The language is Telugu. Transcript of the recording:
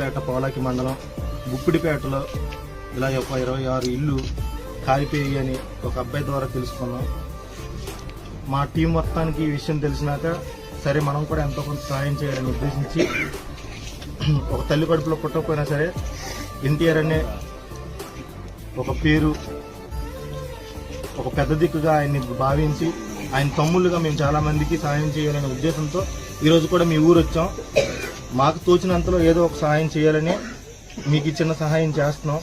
రాజంపేట పోలాకి మండలం గుప్పిడిపేటలో ఇలా ఒక 26 ఇల్లు కాలిపోయి అని ఒక అబ్బాయి ద్వారా తెలుసుకున్నాం. మా టీం మొత్తానికి ఈ విషయం తెలిసినాక సరే మనం కూడా ఎంతో కొంత సహాయం చేయాలని ఉద్దేశించి ఒక తల్లి కడుపులో పుట్టకపోయినా సరే ఎన్టీఆర్ అనే ఒక పేరు ఒక పెద్ద దిక్కుగా ఆయన్ని భావించి ఆయన తమ్ముళ్ళుగా మేము చాలా మందికి సహాయం చేయాలనే ఉద్దేశంతో ఈరోజు కూడా మీ ఊరు వచ్చాం. మాకు తోచినంతలో ఏదో ఒక సహాయం చేయాలని మీకు చిన్న సహాయం చేస్తున్నాం.